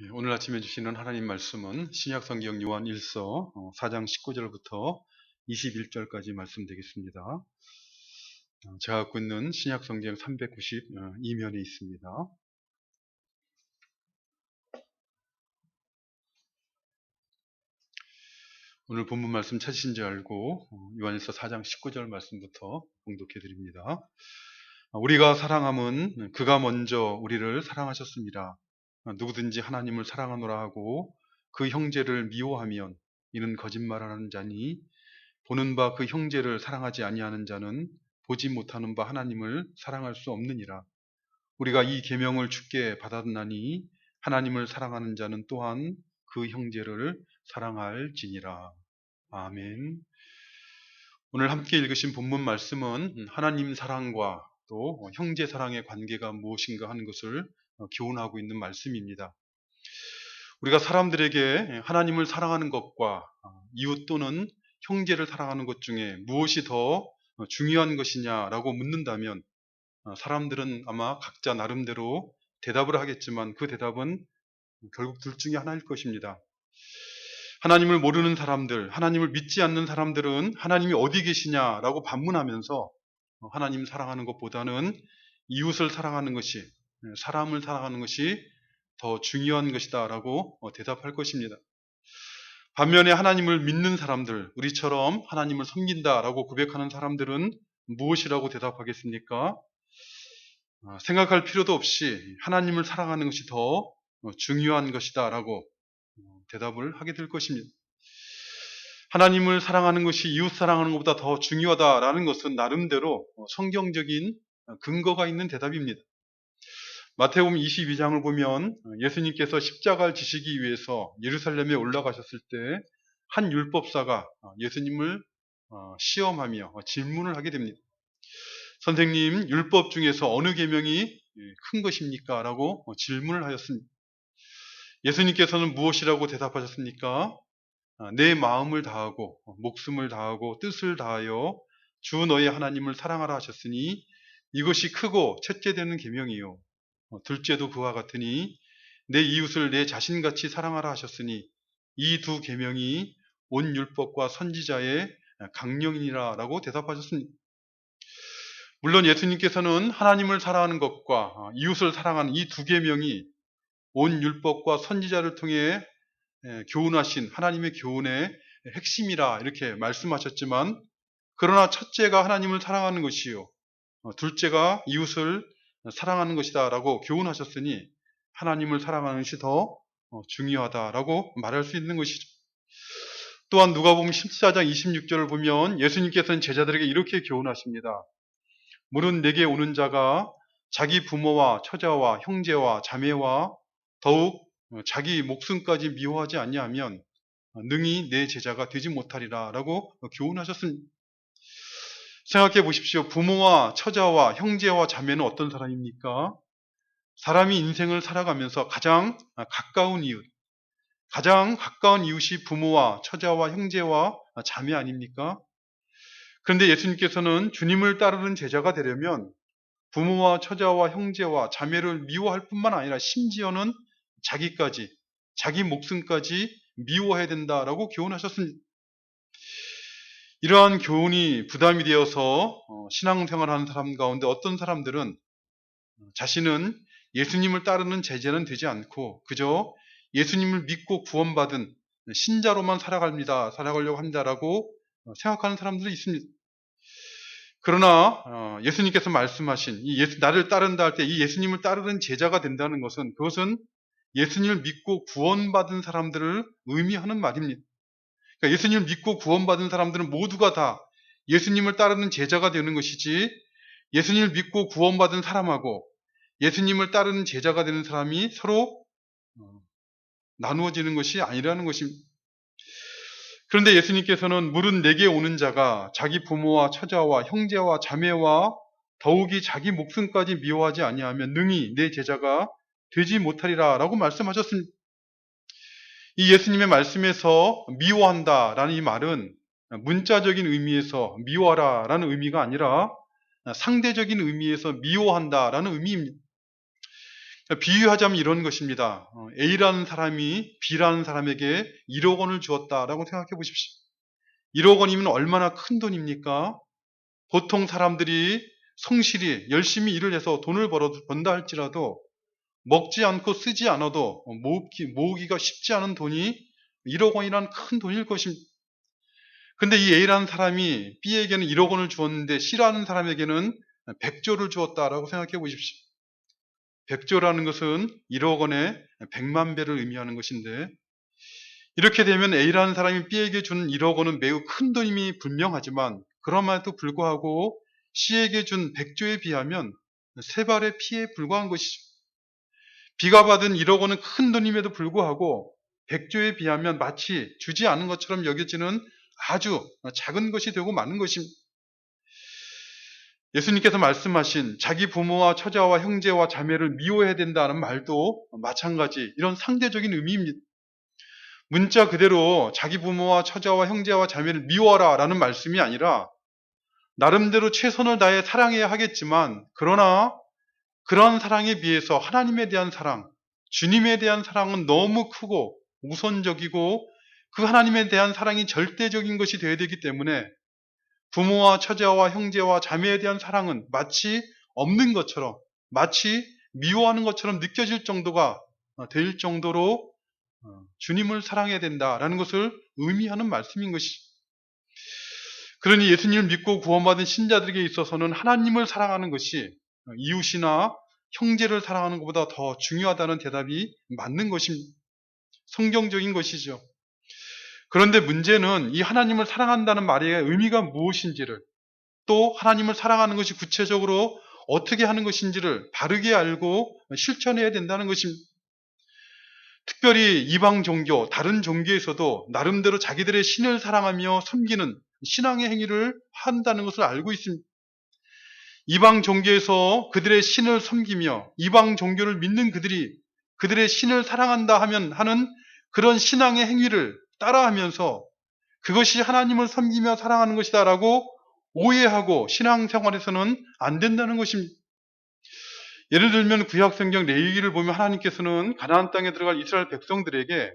오늘 아침에 주시는 하나님 말씀은 신약성경 요한 1서 4장 19절부터 21절까지 말씀 되겠습니다. 제가 갖고 있는 신약성경 392면에 있습니다. 오늘 본문 말씀 찾으신 줄 알고 요한 1서 4장 19절 말씀부터 봉독해 드립니다. 우리가 사랑함은 그가 먼저 우리를 사랑하셨습니다. 누구든지 하나님을 사랑하노라 하고 그 형제를 미워하면 이는 거짓말하는 자니 보는 바 그 형제를 사랑하지 아니하는 자는 보지 못하는 바 하나님을 사랑할 수 없느니라. 우리가 이 계명을 주께 받았나니 하나님을 사랑하는 자는 또한 그 형제를 사랑할지니라. 아멘. 오늘 함께 읽으신 본문 말씀은 하나님 사랑과 또 형제 사랑의 관계가 무엇인가 하는 것을 교훈하고 있는 말씀입니다. 우리가 사람들에게 하나님을 사랑하는 것과 이웃 또는 형제를 사랑하는 것 중에 무엇이 더 중요한 것이냐라고 묻는다면 사람들은 아마 각자 나름대로 대답을 하겠지만 그 대답은 결국 둘 중에 하나일 것입니다. 하나님을 모르는 사람들, 하나님을 믿지 않는 사람들은 하나님이 어디 계시냐라고 반문하면서 하나님 사랑하는 것보다는 이웃을 사랑하는 것이, 사람을 사랑하는 것이 더 중요한 것이다 라고 대답할 것입니다. 반면에 하나님을 믿는 사람들, 우리처럼 하나님을 섬긴다라고 고백하는 사람들은 무엇이라고 대답하겠습니까? 생각할 필요도 없이 하나님을 사랑하는 것이 더 중요한 것이다 라고 대답을 하게 될 것입니다. 하나님을 사랑하는 것이 이웃 사랑하는 것보다 더 중요하다라는 것은 나름대로 성경적인 근거가 있는 대답입니다. 마태복음 22장을 보면 예수님께서 십자가를 지시기 위해서 예루살렘에 올라가셨을 때 한 율법사가 예수님을 시험하며 질문을 하게 됩니다. 선생님, 율법 중에서 어느 계명이 큰 것입니까? 라고 질문을 하였습니다. 예수님께서는 무엇이라고 대답하셨습니까? 내 마음을 다하고 목숨을 다하고 뜻을 다하여 주 너의 하나님을 사랑하라 하셨으니 이것이 크고 첫째 되는 계명이요. 둘째도 그와 같으니 내 이웃을 내 자신같이 사랑하라 하셨으니 이 두 계명이 온 율법과 선지자의 강령이니라 라고 대답하셨습니다. 물론 예수님께서는 하나님을 사랑하는 것과 이웃을 사랑하는 이 두 계명이 온 율법과 선지자를 통해 교훈하신 하나님의 교훈의 핵심이라 이렇게 말씀하셨지만, 그러나 첫째가 하나님을 사랑하는 것이요 둘째가 이웃을 사랑하는 것이다 라고 교훈하셨으니 하나님을 사랑하는 것이 더 중요하다라고 말할 수 있는 것이죠. 또한 누가복음 14장 26절을 보면 예수님께서는 제자들에게 이렇게 교훈하십니다. 물은 내게 오는 자가 자기 부모와 처자와 형제와 자매와 더욱 자기 목숨까지 미워하지 아니하면 능히 내 제자가 되지 못하리라 라고 교훈하셨습니다. 생각해 보십시오. 부모와 처자와 형제와 자매는 어떤 사람입니까? 사람이 인생을 살아가면서 가장 가까운 이웃, 가장 가까운 이웃이 부모와 처자와 형제와 자매 아닙니까? 그런데 예수님께서는 주님을 따르는 제자가 되려면 부모와 처자와 형제와 자매를 미워할 뿐만 아니라 심지어는 자기까지, 자기 목숨까지 미워해야 된다라고 교훈하셨습니다. 이러한 교훈이 부담이 되어서 신앙생활하는 사람 가운데 어떤 사람들은 자신은 예수님을 따르는 제자는 되지 않고 그저 예수님을 믿고 구원받은 신자로만 살아가려고 합니다라고 생각하는 사람들이 있습니다. 그러나 예수님께서 말씀하신 나를 따른다 할 때 이 예수님을 따르는 제자가 된다는 것은 그것은 예수님을 믿고 구원받은 사람들을 의미하는 말입니다. 그러니까 예수님을 믿고 구원받은 사람들은 모두가 다 예수님을 따르는 제자가 되는 것이지, 예수님을 믿고 구원받은 사람하고 예수님을 따르는 제자가 되는 사람이 서로 나누어지는 것이 아니라는 것입니다. 그런데 예수님께서는 물은 내게 오는 자가 자기 부모와 처자와 형제와 자매와 더욱이 자기 목숨까지 미워하지 아니하면 능히 내 제자가 되지 못하리라 라고 말씀하셨습니다. 이 예수님의 말씀에서 미워한다라는 이 말은 문자적인 의미에서 미워하라라는 의미가 아니라 상대적인 의미에서 미워한다라는 의미입니다. 비유하자면 이런 것입니다. A라는 사람이 B라는 사람에게 1억 원을 주었다라고 생각해 보십시오. 1억 원이면 얼마나 큰 돈입니까? 보통 사람들이 성실히 열심히 일을 해서 돈을 번다 할지라도 먹지 않고 쓰지 않아도 모으기가 쉽지 않은 돈이 1억 원이란 큰 돈일 것입니다. 근데 이 A라는 사람이 B에게는 1억 원을 주었는데 C라는 사람에게는 100조를 주었다라고 생각해 보십시오. 100조라는 것은 1억 원에 100만 배를 의미하는 것인데, 이렇게 되면 A라는 사람이 B에게 준 1억 원은 매우 큰 돈임이 분명하지만 그럼에도 불구하고 C에게 준 100조에 비하면 세 발의 피에 불과한 것이죠. B가 받은 1억 원은 큰 돈임에도 불구하고 100조에 비하면 마치 주지 않은 것처럼 여겨지는 아주 작은 것이 되고 마는 것입니다. 예수님께서 말씀하신 자기 부모와 처자와 형제와 자매를 미워해야 된다는 말도 마찬가지 이런 상대적인 의미입니다. 문자 그대로 자기 부모와 처자와 형제와 자매를 미워하라 라는 말씀이 아니라 나름대로 최선을 다해 사랑해야 하겠지만, 그러나 그러한 사랑에 비해서 하나님에 대한 사랑, 주님에 대한 사랑은 너무 크고 우선적이고 그 하나님에 대한 사랑이 절대적인 것이 되어야 되기 때문에 부모와 처자와 형제와 자매에 대한 사랑은 마치 없는 것처럼, 마치 미워하는 것처럼 느껴질 정도가 될 정도로 주님을 사랑해야 된다라는 것을 의미하는 말씀인 것이죠. 그러니 예수님을 믿고 구원받은 신자들에게 있어서는 하나님을 사랑하는 것이 이웃이나 형제를 사랑하는 것보다 더 중요하다는 대답이 맞는 것입니다. 성경적인 것이죠. 그런데 문제는 이 하나님을 사랑한다는 말의 의미가 무엇인지를, 또 하나님을 사랑하는 것이 구체적으로 어떻게 하는 것인지를 바르게 알고 실천해야 된다는 것입니다. 특별히 이방 종교, 다른 종교에서도 나름대로 자기들의 신을 사랑하며 섬기는 신앙의 행위를 한다는 것을 알고 있습니다. 이방 종교에서 그들의 신을 섬기며 이방 종교를 믿는 그들이 그들의 신을 사랑한다 하는 그런 신앙의 행위를 따라하면서 그것이 하나님을 섬기며 사랑하는 것이다 라고 오해하고 신앙생활에서는 안 된다는 것입니다. 예를 들면 구약성경 레위기를 보면 하나님께서는 가나안 땅에 들어갈 이스라엘 백성들에게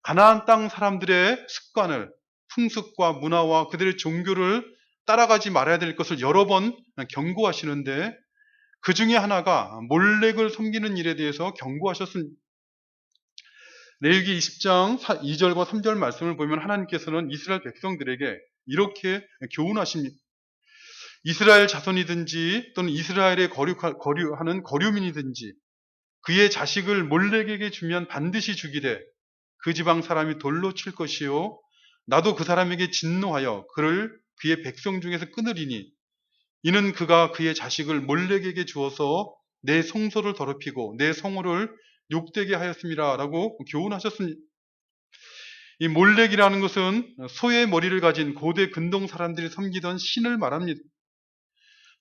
가나안 땅 사람들의 습관을, 풍습과 문화와 그들의 종교를 따라가지 말아야 될 것을 여러 번 경고하시는데, 그 중에 하나가 몰렉을 섬기는 일에 대해서 경고하셨습니다. 레위기 20장 2절과 3절 말씀을 보면 하나님께서는 이스라엘 백성들에게 이렇게 교훈하십니다. 이스라엘 자손이든지 또는 이스라엘에 거류하는 거류민이든지 그의 자식을 몰렉에게 주면 반드시 죽이되 그 지방 사람이 돌로 칠 것이요 나도 그 사람에게 진노하여 그를 그의 백성 중에서 끊으리니 이는 그가 그의 자식을 몰렉에게 주어서 내 성소를 더럽히고 내 성호를 욕되게 하였습니다 라고 교훈하셨습니다. 이 몰렉이라는 것은 소의 머리를 가진 고대 근동 사람들이 섬기던 신을 말합니다.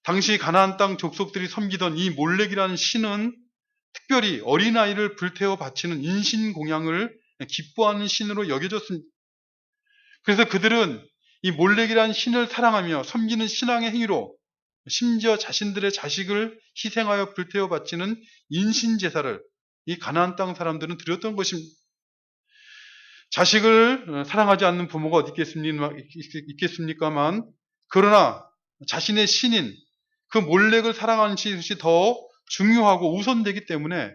당시 가나안 땅 족속들이 섬기던 이 몰렉이라는 신은 특별히 어린아이를 불태워 바치는 인신공양을 기뻐하는 신으로 여겨졌습니다. 그래서 그들은 이 몰렉이라는 신을 사랑하며 섬기는 신앙의 행위로 심지어 자신들의 자식을 희생하여 불태워 바치는 인신제사를 이 가나안 땅 사람들은 드렸던 것입니다. 자식을 사랑하지 않는 부모가 어디 있겠습니까만, 그러나 자신의 신인 그 몰렉을 사랑하는 것이 더 중요하고 우선되기 때문에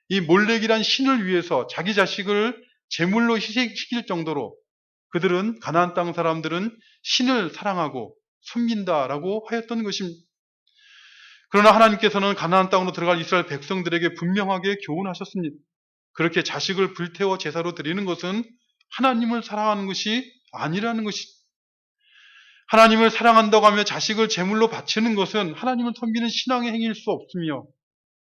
이 몰렉이란 신을 위해서 자기 자식을 제물로 희생시킬 정도로 그들은, 가나안 땅 사람들은 신을 사랑하고 섬긴다라고 하였던 것입니다. 그러나 하나님께서는 가나안 땅으로 들어갈 이스라엘 백성들에게 분명하게 교훈하셨습니다. 그렇게 자식을 불태워 제사로 드리는 것은 하나님을 사랑하는 것이 아니라는 것입니다. 하나님을 사랑한다고 하며 자식을 제물로 바치는 것은 하나님을 섬기는 신앙의 행위일 수 없으며,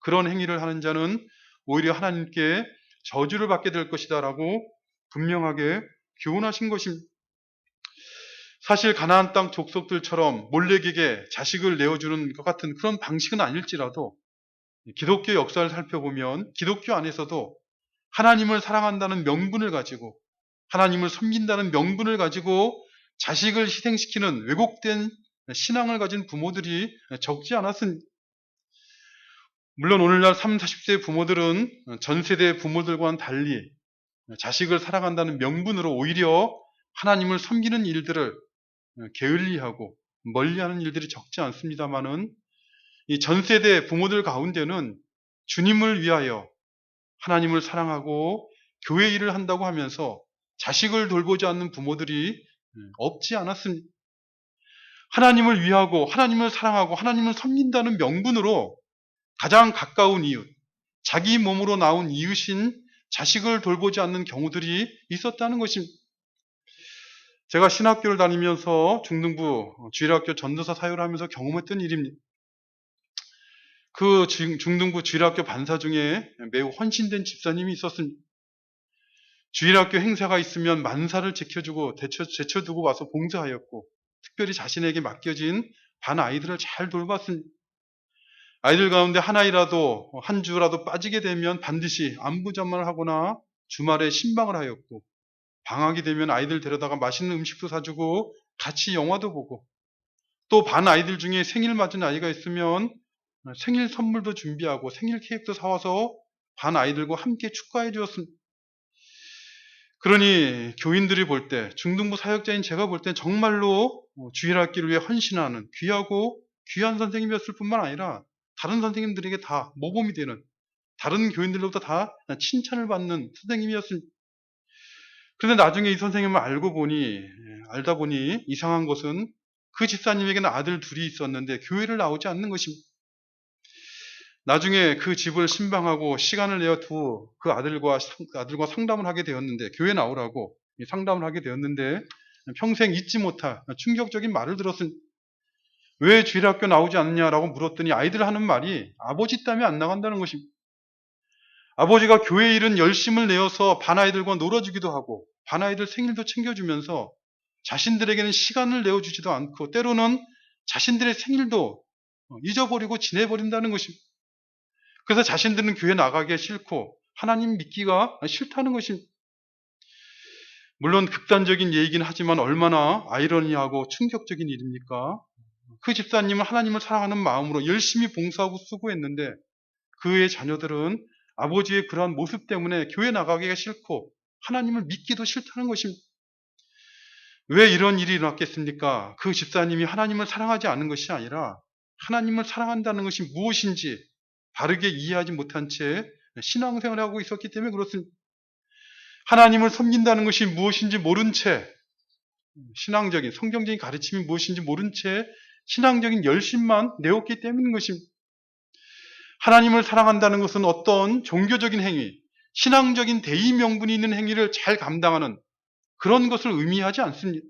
그런 행위를 하는 자는 오히려 하나님께 저주를 받게 될 것이다 라고 분명하게 교훈하신 것입니다. 사실 가나안 땅 족속들처럼 몰렉에게 자식을 내어주는 것 같은 그런 방식은 아닐지라도 기독교 역사를 살펴보면 기독교 안에서도 하나님을 사랑한다는 명분을 가지고, 하나님을 섬긴다는 명분을 가지고 자식을 희생시키는 왜곡된 신앙을 가진 부모들이 적지 않았습니다. 물론 오늘날 30, 40세 부모들은 전 세대 부모들과는 달리 자식을 사랑한다는 명분으로 오히려 하나님을 섬기는 일들을 게을리하고 멀리하는 일들이 적지 않습니다만은 이 전 세대 부모들 가운데는 주님을 위하여 하나님을 사랑하고 교회 일을 한다고 하면서 자식을 돌보지 않는 부모들이 없지 않았습니다. 하나님을 위하고 하나님을 사랑하고 하나님을 섬긴다는 명분으로 가장 가까운 이웃, 자기 몸으로 나온 이웃인 자식을 돌보지 않는 경우들이 있었다는 것입니다. 제가 신학교를 다니면서 중등부 주일학교 전도사 사역을 하면서 경험했던 일입니다. 그 중등부 주일학교 반사 중에 매우 헌신된 집사님이 있었습니다. 주일학교 행사가 있으면 만사를 지켜주고 제쳐두고 와서 봉사하였고 특별히 자신에게 맡겨진 반 아이들을 잘 돌봤습니다. 아이들 가운데 하나이라도 한 주라도 빠지게 되면 반드시 안부전만을 하거나 주말에 신방을 하였고 방학이 되면 아이들 데려다가 맛있는 음식도 사주고 같이 영화도 보고 또 반 아이들 중에 생일 맞은 아이가 있으면 생일 선물도 준비하고 생일 케이크도 사와서 반 아이들과 함께 축하해 주었습니다. 그러니 교인들이 볼 때, 중등부 사역자인 제가 볼 때 정말로 주일학기를 위해 헌신하는 귀하고 귀한 선생님이었을 뿐만 아니라 다른 선생님들에게 다 모범이 되는, 다른 교인들로부터 다 칭찬을 받는 선생님이었습니다. 그런데 나중에 이 선생님을 알다 보니 이상한 것은 그 집사님에게는 아들 둘이 있었는데 교회를 나오지 않는 것입니다. 나중에 그 집을 신방하고 시간을 내어 그 아들과 상담을 하게 되었는데, 교회 나오라고 상담을 하게 되었는데, 평생 잊지 못할 충격적인 말을 들었습니다. 왜 주일학교 나오지 않느냐라고 물었더니 아이들 하는 말이 아버지 때문에 안 나간다는 것입니다. 아버지가 교회 일은 열심을 내어서 반 아이들과 놀아주기도 하고 반 아이들 생일도 챙겨주면서 자신들에게는 시간을 내어주지도 않고 때로는 자신들의 생일도 잊어버리고 지내버린다는 것입니다. 그래서 자신들은 교회 나가기 싫고 하나님 믿기가 싫다는 것입니다. 물론 극단적인 얘기긴 하지만 얼마나 아이러니하고 충격적인 일입니까? 그 집사님은 하나님을 사랑하는 마음으로 열심히 봉사하고 수고했는데 그의 자녀들은 아버지의 그러한 모습 때문에 교회 나가기가 싫고 하나님을 믿기도 싫다는 것입니다. 왜 이런 일이 일어났겠습니까? 그 집사님이 하나님을 사랑하지 않은 것이 아니라 하나님을 사랑한다는 것이 무엇인지 바르게 이해하지 못한 채 신앙생활을 하고 있었기 때문에 그렇습니다. 하나님을 섬긴다는 것이 무엇인지 모른 채 신앙적인, 성경적인 가르침이 무엇인지 모른 채 신앙적인 열심만 내었기 때문인 것입니다. 하나님을 사랑한다는 것은 어떤 종교적인 행위, 신앙적인 대의 명분이 있는 행위를 잘 감당하는 그런 것을 의미하지 않습니다.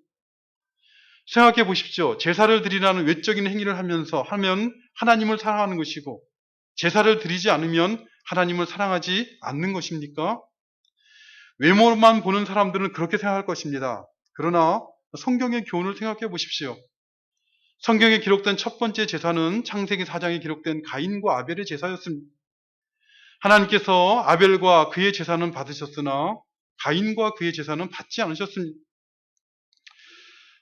생각해 보십시오. 제사를 드리라는 외적인 행위를 하면 하나님을 사랑하는 것이고 제사를 드리지 않으면 하나님을 사랑하지 않는 것입니까? 외모만 보는 사람들은 그렇게 생각할 것입니다. 그러나 성경의 교훈을 생각해 보십시오. 성경에 기록된 첫 번째 제사는 창세기 4장에 기록된 가인과 아벨의 제사였습니다. 하나님께서 아벨과 그의 제사는 받으셨으나 가인과 그의 제사는 받지 않으셨습니다.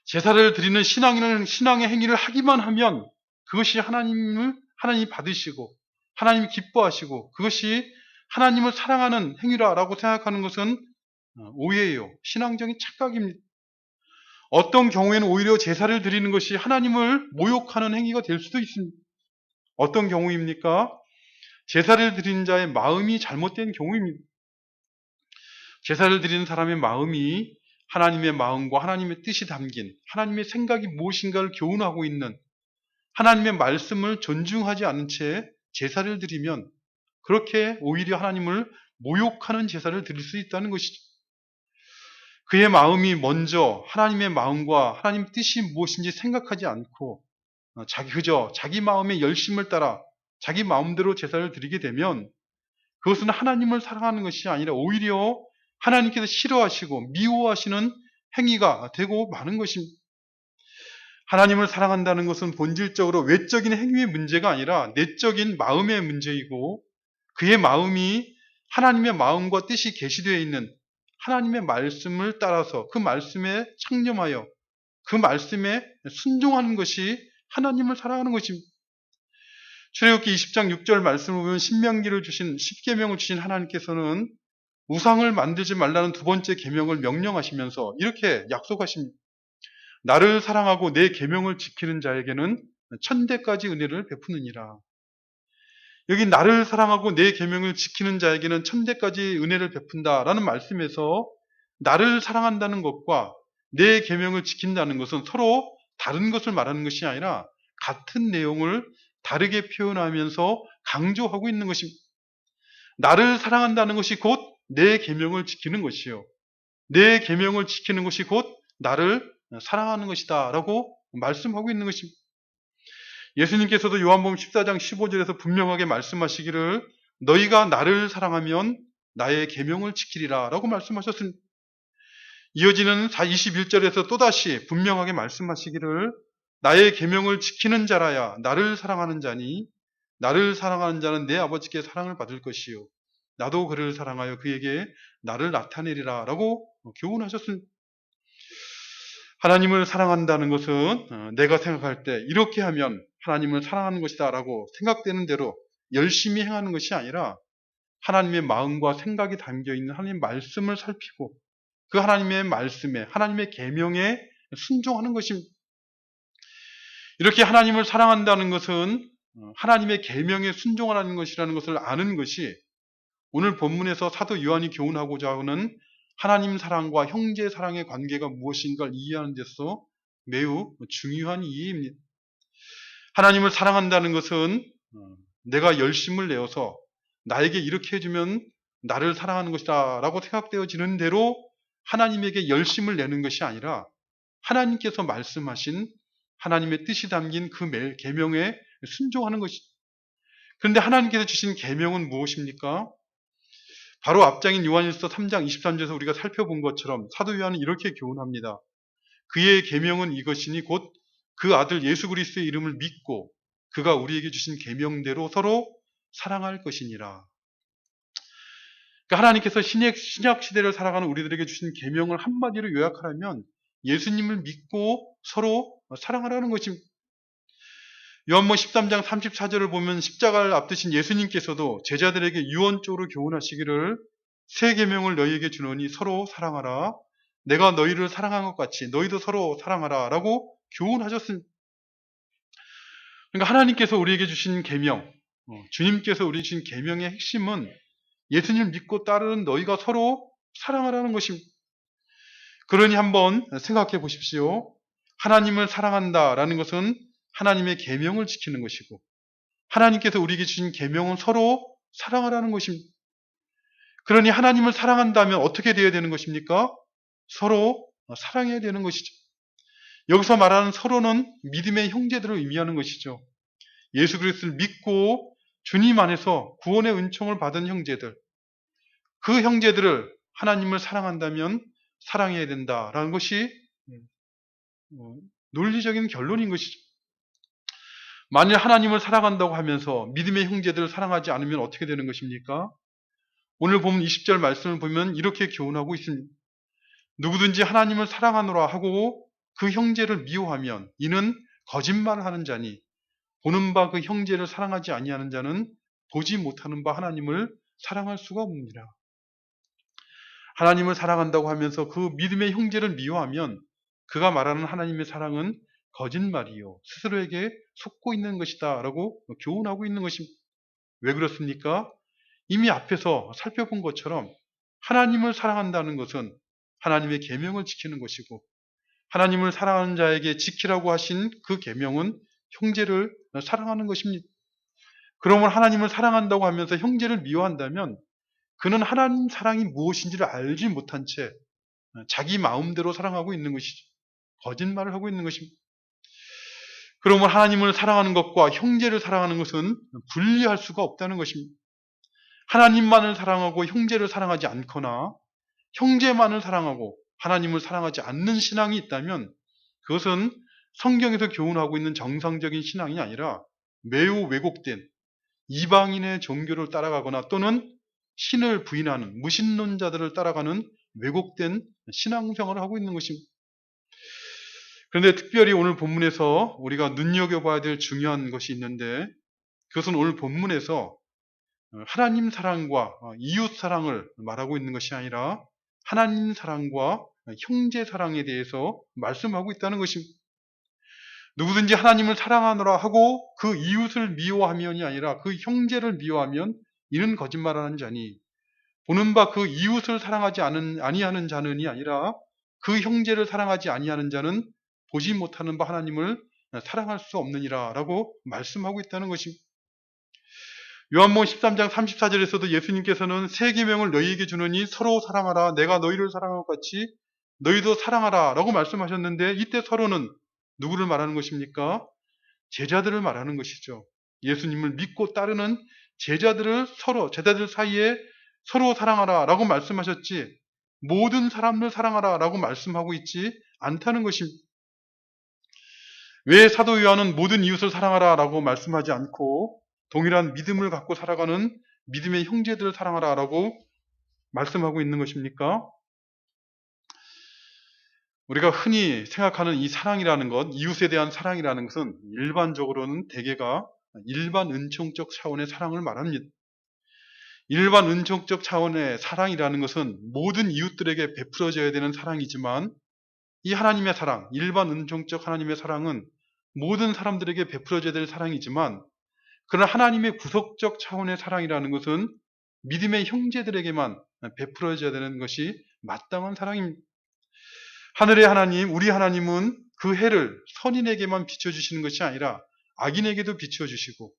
제사를 드리는 신앙의 행위를 하기만 하면 그것이 하나님이 받으시고 하나님이 기뻐하시고 그것이 하나님을 사랑하는 행위라고 생각하는 것은 오해예요. 신앙적인 착각입니다. 어떤 경우에는 오히려 제사를 드리는 것이 하나님을 모욕하는 행위가 될 수도 있습니다. 어떤 경우입니까? 제사를 드리는 자의 마음이 잘못된 경우입니다. 제사를 드리는 사람의 마음이 하나님의 마음과 하나님의 뜻이 담긴 하나님의 생각이 무엇인가를 교훈하고 있는 하나님의 말씀을 존중하지 않은 채 제사를 드리면 그렇게 오히려 하나님을 모욕하는 제사를 드릴 수 있다는 것이죠. 그의 마음이 먼저 하나님의 마음과 하나님의 뜻이 무엇인지 생각하지 않고 그저 자기 마음의 열심을 따라 자기 마음대로 제사를 드리게 되면 그것은 하나님을 사랑하는 것이 아니라 오히려 하나님께서 싫어하시고 미워하시는 행위가 되고 마는 것입니다. 하나님을 사랑한다는 것은 본질적으로 외적인 행위의 문제가 아니라 내적인 마음의 문제이고 그의 마음이 하나님의 마음과 뜻이 계시되어 있는 하나님의 말씀을 따라서 그 말씀에 창념하여 그 말씀에 순종하는 것이 하나님을 사랑하는 것입니다. 출애굽기 20장 6절 말씀을 보면 신명기를 주신 10계명을 주신 하나님께서는 우상을 만들지 말라는 두 번째 계명을 명령하시면서 이렇게 약속하십니다. 나를 사랑하고 내 계명을 지키는 자에게는 천대까지 은혜를 베푸느니라. 여기 나를 사랑하고 내 계명을 지키는 자에게는 천대까지 은혜를 베푼다라는 말씀에서 나를 사랑한다는 것과 내 계명을 지킨다는 것은 서로 다른 것을 말하는 것이 아니라 같은 내용을 다르게 표현하면서 강조하고 있는 것입니다. 나를 사랑한다는 것이 곧 내 계명을 지키는 것이요. 내 계명을 지키는 것이 곧 나를 사랑하는 것이다라고 말씀하고 있는 것입니다. 예수님께서도 요한복음 14장 15절에서 분명하게 말씀하시기를 너희가 나를 사랑하면 나의 계명을 지키리라 라고 말씀하셨습니다. 이어지는 21절에서 또다시 분명하게 말씀하시기를 나의 계명을 지키는 자라야 나를 사랑하는 자니 나를 사랑하는 자는 내 아버지께 사랑을 받을 것이요 나도 그를 사랑하여 그에게 나를 나타내리라 라고 교훈하셨습니다. 하나님을 사랑한다는 것은 내가 생각할 때 이렇게 하면 하나님을 사랑하는 것이다 라고 생각되는 대로 열심히 행하는 것이 아니라 하나님의 마음과 생각이 담겨있는 하나님의 말씀을 살피고 그 하나님의 말씀에 하나님의 계명에 순종하는 것입니다. 이렇게 하나님을 사랑한다는 것은 하나님의 계명에 순종하는 것이라는 것을 아는 것이 오늘 본문에서 사도 요한이 교훈하고자 하는 하나님 사랑과 형제 사랑의 관계가 무엇인가를 이해하는 데서 매우 중요한 이해입니다. 하나님을 사랑한다는 것은 내가 열심을 내어서 나에게 이렇게 해주면 나를 사랑하는 것이다 라고 생각되어지는 대로 하나님에게 열심을 내는 것이 아니라 하나님께서 말씀하신 하나님의 뜻이 담긴 그 계명에 순종하는 것이죠. 그런데 하나님께서 주신 계명은 무엇입니까? 바로 앞장인 요한일서 3장 23절에서 우리가 살펴본 것처럼 사도 요한은 이렇게 교훈합니다. 그의 계명은 이것이니 곧 그 아들 예수 그리스도의 이름을 믿고 그가 우리에게 주신 계명대로 서로 사랑할 것이니라. 그러니까 하나님께서 신약 시대를 살아가는 우리들에게 주신 계명을 한마디로 요약하라면 예수님을 믿고 서로 사랑하라는 것입니다. 요한복음 13장 34절을 보면 십자가를 앞두신 예수님께서도 제자들에게 유언적으로 교훈하시기를 새 계명을 너희에게 주노니 서로 사랑하라. 내가 너희를 사랑한 것 같이 너희도 서로 사랑하라 라고 교훈하셨습니다. 그러니까 하나님께서 우리에게 주신 계명, 주님께서 우리에게 주신 계명의 핵심은 예수님을 믿고 따르는 너희가 서로 사랑하라는 것입니다. 그러니 한번 생각해 보십시오. 하나님을 사랑한다라는 것은 하나님의 계명을 지키는 것이고 하나님께서 우리에게 주신 계명은 서로 사랑하라는 것입니다. 그러니 하나님을 사랑한다면 어떻게 되어야 되는 것입니까? 서로 사랑해야 되는 것이죠. 여기서 말하는 서로는 믿음의 형제들을 의미하는 것이죠. 예수 그리스도를 믿고 주님 안에서 구원의 은총을 받은 형제들, 그 형제들을 하나님을 사랑한다면 사랑해야 된다라는 것이 논리적인 결론인 것이죠. 만일 하나님을 사랑한다고 하면서 믿음의 형제들을 사랑하지 않으면 어떻게 되는 것입니까? 오늘 보면 20절 말씀을 보면 이렇게 교훈하고 있습니다. 누구든지 하나님을 사랑하노라 하고 그 형제를 미워하면 이는 거짓말을 하는 자니 보는 바 그 형제를 사랑하지 아니하는 자는 보지 못하는 바 하나님을 사랑할 수가 없느니라. 하나님을 사랑한다고 하면서 그 믿음의 형제를 미워하면 그가 말하는 하나님의 사랑은 거짓말이요 스스로에게 속고 있는 것이다 라고 교훈하고 있는 것입니다. 왜 그렇습니까? 이미 앞에서 살펴본 것처럼 하나님을 사랑한다는 것은 하나님의 계명을 지키는 것이고 하나님을 사랑하는 자에게 지키라고 하신 그 계명은 형제를 사랑하는 것입니다. 그러면 하나님을 사랑한다고 하면서 형제를 미워한다면 그는 하나님 사랑이 무엇인지를 알지 못한 채 자기 마음대로 사랑하고 있는 것이죠. 거짓말을 하고 있는 것입니다. 그러면 하나님을 사랑하는 것과 형제를 사랑하는 것은 분리할 수가 없다는 것입니다. 하나님만을 사랑하고 형제를 사랑하지 않거나 형제만을 사랑하고 하나님을 사랑하지 않는 신앙이 있다면 그것은 성경에서 교훈하고 있는 정상적인 신앙이 아니라 매우 왜곡된 이방인의 종교를 따라가거나 또는 신을 부인하는 무신론자들을 따라가는 왜곡된 신앙생활을 하고 있는 것입니다. 그런데 특별히 오늘 본문에서 우리가 눈여겨봐야 될 중요한 것이 있는데 그것은 오늘 본문에서 하나님 사랑과 이웃 사랑을 말하고 있는 것이 아니라 하나님 사랑과 형제 사랑에 대해서 말씀하고 있다는 것입니다. 누구든지 하나님을 사랑하노라 하고 그 이웃을 미워하면이 아니라 그 형제를 미워하면 이는 거짓말하는 자니, 보는 바 그 이웃을 사랑하지 아니하는 자는이 아니라 그 형제를 사랑하지 아니하는 자는 보지 못하는 바 하나님을 사랑할 수 없느니라 라고 말씀하고 있다는 것입니다. 요한복음 13장 34절에서도 예수님께서는 새 계명을 너희에게 주느니 서로 사랑하라, 내가 너희를 사랑한 것 같이 너희도 사랑하라 라고 말씀하셨는데, 이때 서로는 누구를 말하는 것입니까? 제자들을 말하는 것이죠. 예수님을 믿고 따르는 제자들 사이에 서로 사랑하라 라고 말씀하셨지, 모든 사람들 사랑하라 라고 말씀하고 있지 않다는 것입니다. 왜 사도 요한은 모든 이웃을 사랑하라 라고 말씀하지 않고 동일한 믿음을 갖고 살아가는 믿음의 형제들을 사랑하라 라고 말씀하고 있는 것입니까? 우리가 흔히 생각하는 이 사랑이라는 것, 이웃에 대한 사랑이라는 것은 일반적으로는 대개가 일반 은총적 차원의 사랑을 말합니다. 일반 은총적 차원의 사랑이라는 것은 모든 이웃들에게 베풀어져야 되는 사랑이지만, 이 하나님의 사랑, 일반 은총적 하나님의 사랑은 모든 사람들에게 베풀어져야 될 사랑이지만, 그러나 하나님의 구속적 차원의 사랑이라는 것은 믿음의 형제들에게만 베풀어져야 되는 것이 마땅한 사랑입니다. 하늘의 하나님, 우리 하나님은 그 해를 선인에게만 비춰주시는 것이 아니라 악인에게도 비춰주시고,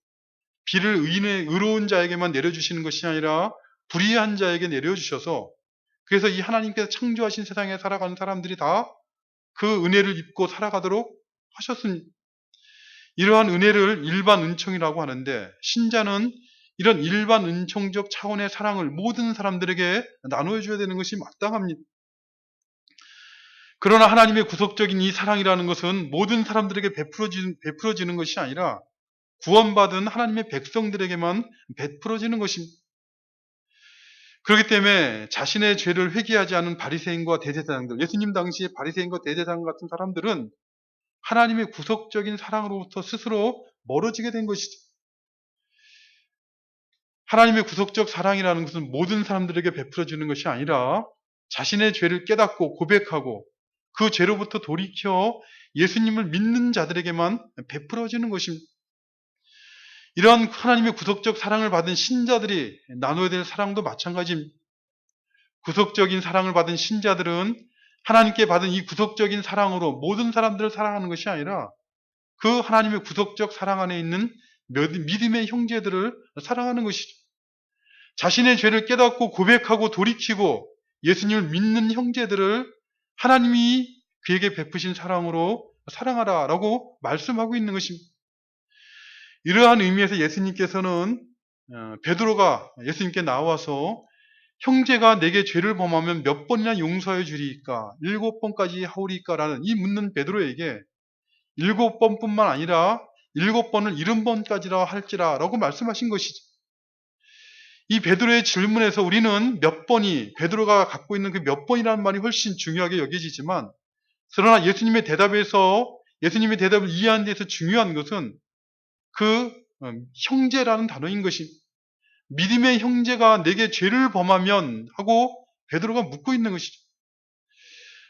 비를 의로운 자에게만 내려주시는 것이 아니라 불의한 자에게 내려주셔서, 그래서 이 하나님께서 창조하신 세상에 살아가는 사람들이 다 그 은혜를 입고 살아가도록 하셨습니다. 이러한 은혜를 일반 은총이라고 하는데, 신자는 이런 일반 은총적 차원의 사랑을 모든 사람들에게 나눠줘야 되는 것이 마땅합니다. 그러나 하나님의 구속적인 이 사랑이라는 것은 모든 사람들에게 베풀어지는 것이 아니라 구원받은 하나님의 백성들에게만 베풀어지는 것입니다. 그렇기 때문에 자신의 죄를 회개하지 않은 바리새인과 대제사장들, 예수님 당시에 바리새인과 대제사장 같은 사람들은 하나님의 구속적인 사랑으로부터 스스로 멀어지게 된 것이죠. 하나님의 구속적 사랑이라는 것은 모든 사람들에게 베풀어지는 것이 아니라 자신의 죄를 깨닫고 고백하고 그 죄로부터 돌이켜 예수님을 믿는 자들에게만 베풀어지는 것입니다. 이러한 하나님의 구속적 사랑을 받은 신자들이 나눠야 될 사랑도 마찬가지입니다. 구속적인 사랑을 받은 신자들은 하나님께 받은 이 구속적인 사랑으로 모든 사람들을 사랑하는 것이 아니라 그 하나님의 구속적 사랑 안에 있는 믿음의 형제들을 사랑하는 것이죠. 자신의 죄를 깨닫고 고백하고 돌이키고 예수님을 믿는 형제들을 하나님이 그에게 베푸신 사랑으로 사랑하라 라고 말씀하고 있는 것입니다. 이러한 의미에서 예수님께서는 베드로가 예수님께 나와서 형제가 내게 죄를 범하면 몇 번이나 용서해 주리이까? 7번까지 하오리이까? 라는 이 묻는 베드로에게 7번뿐만 아니라 7번을 70번까지라 할지라 라고 말씀하신 것이죠. 이 베드로의 질문에서 우리는 몇 번이, 베드로가 갖고 있는 그 몇 번이라는 말이 훨씬 중요하게 여겨지지만, 그러나 예수님의 예수님의 대답을 이해하는 데서 중요한 것은 그 형제라는 단어인 것입니다. 믿음의 형제가 내게 죄를 범하면 하고 베드로가 묻고 있는 것이죠.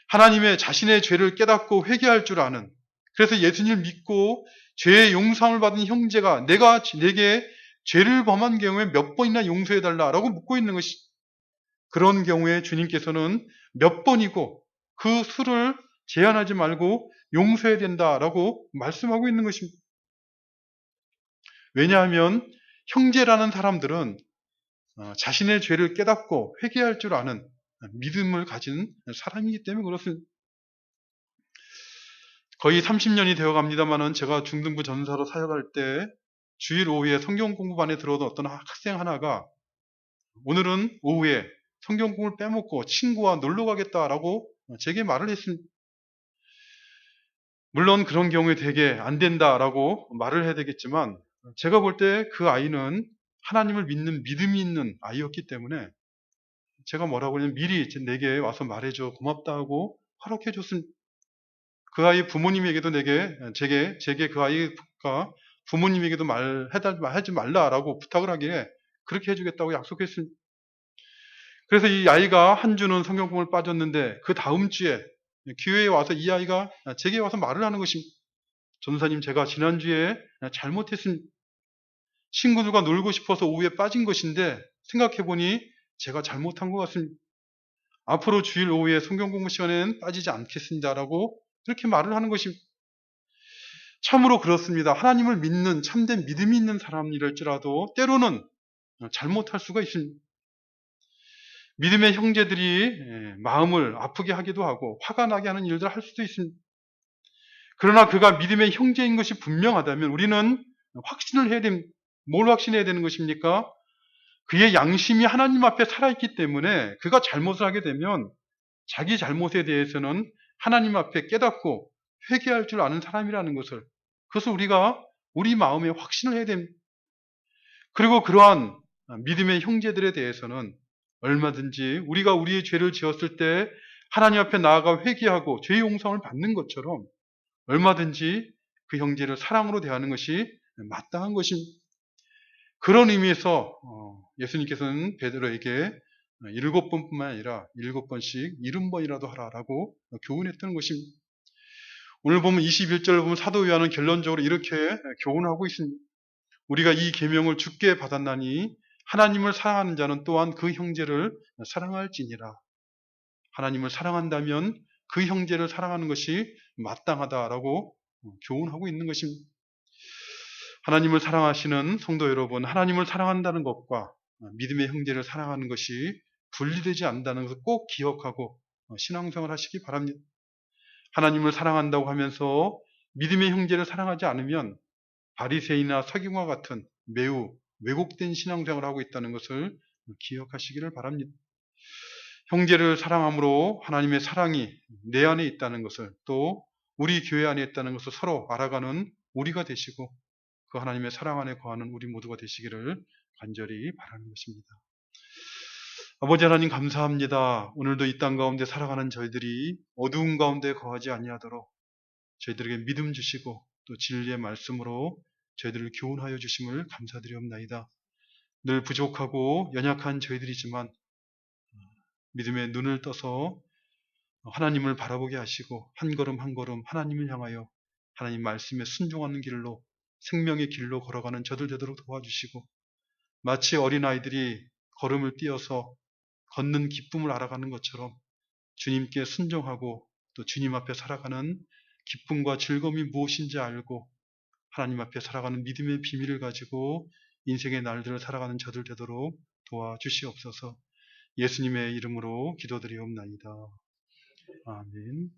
하나님의 자신의 죄를 깨닫고 회개할 줄 아는, 그래서 예수님을 믿고 죄의 용서함을 받은 형제가 내게 죄를 범한 경우에 몇 번이나 용서해달라라고 묻고 있는 것이죠. 그런 경우에 주님께서는 몇 번이고 그 수를 제한하지 말고 용서해야 된다라고 말씀하고 있는 것입니다. 왜냐하면 형제라는 사람들은 자신의 죄를 깨닫고 회개할 줄 아는 믿음을 가진 사람이기 때문에 그렇습니다. 거의 30년이 되어 갑니다만은 제가 중등부 전사로 사역할 때 주일 오후에 성경 공부반에 들어오던 어떤 학생 하나가 오늘은 오후에 성경 공부를 빼먹고 친구와 놀러 가겠다라고 제게 말을 했습니다. 물론 그런 경우에 되게 안 된다라고 말을 해야 되겠지만, 제가 볼 때 그 아이는 하나님을 믿는 믿음이 있는 아이였기 때문에 제가 뭐라고 하냐면 미리 내게 와서 말해줘 고맙다 하고 허락해 줬습니다. 그 아이 부모님에게도 제게 그 아이가 부모님에게도 하지 말라라고 부탁을 하기에 그렇게 해주겠다고 약속했습니다. 그래서 이 아이가 한 주는 성경공부를 빠졌는데 그 다음 주에 교회에 와서 이 아이가 제게 와서 말을 하는 것입니다. 전도사님, 제가 지난주에 잘못했습니다. 친구들과 놀고 싶어서 오후에 빠진 것인데 생각해보니 제가 잘못한 것 같습니다. 앞으로 주일 오후에 성경 공부 시간에는 빠지지 않겠습니다라고 그렇게 말을 하는 것입니다. 참으로 그렇습니다. 하나님을 믿는 참된 믿음이 있는 사람이랄지라도 때로는 잘못할 수가 있습니다. 믿음의 형제들이 마음을 아프게 하기도 하고 화가 나게 하는 일들을 할 수도 있습니다. 그러나 그가 믿음의 형제인 것이 분명하다면 우리는 확신을 해야 됩니다. 뭘 확신해야 되는 것입니까? 그의 양심이 하나님 앞에 살아있기 때문에 그가 잘못을 하게 되면 자기 잘못에 대해서는 하나님 앞에 깨닫고 회개할 줄 아는 사람이라는 것을, 그것을 우리가 우리 마음에 확신을 해야 됩니다. 그리고 그러한 믿음의 형제들에 대해서는 얼마든지 우리가 우리의 죄를 지었을 때 하나님 앞에 나아가 회개하고 죄의 용서를 받는 것처럼 얼마든지 그 형제를 사랑으로 대하는 것이 마땅한 것입니다. 그런 의미에서 예수님께서는 베드로에게 7번뿐만 아니라 7번씩 70번이라도 하라라고 교훈했던 것입니다. 오늘 보면 21절을 보면 사도 요한은 결론적으로 이렇게 교훈하고 있습니다. 우리가 이 계명을 주께 받았나니 하나님을 사랑하는 자는 또한 그 형제를 사랑할지니라. 하나님을 사랑한다면 그 형제를 사랑하는 것이 마땅하다라고 교훈하고 있는 것입니다. 하나님을 사랑하시는 성도 여러분, 하나님을 사랑한다는 것과 믿음의 형제를 사랑하는 것이 분리되지 않는다는 것을 꼭 기억하고 신앙생활 하시기 바랍니다. 하나님을 사랑한다고 하면서 믿음의 형제를 사랑하지 않으면 바리새인이나 서기관과 같은 매우 왜곡된 신앙생활을 하고 있다는 것을 기억하시기를 바랍니다. 형제를 사랑함으로 하나님의 사랑이 내 안에 있다는 것을, 또 우리 교회 안에 있다는 것을 서로 알아가는 우리가 되시고 그 하나님의 사랑 안에 거하는 우리 모두가 되시기를 간절히 바라는 것입니다. 아버지 하나님 감사합니다. 오늘도 이 땅 가운데 살아가는 저희들이 어두운 가운데 거하지 아니하도록 저희들에게 믿음 주시고 또 진리의 말씀으로 저희들을 교훈하여 주심을 감사드리옵나이다. 늘 부족하고 연약한 저희들이지만 믿음의 눈을 떠서 하나님을 바라보게 하시고 한 걸음 한 걸음 하나님을 향하여 하나님 말씀에 순종하는 길로, 생명의 길로 걸어가는 저들 되도록 도와주시고, 마치 어린아이들이 걸음을 띄어서 걷는 기쁨을 알아가는 것처럼 주님께 순종하고 또 주님 앞에 살아가는 기쁨과 즐거움이 무엇인지 알고 하나님 앞에 살아가는 믿음의 비밀을 가지고 인생의 날들을 살아가는 저들 되도록 도와주시옵소서. 예수님의 이름으로 기도드리옵나이다. 아멘.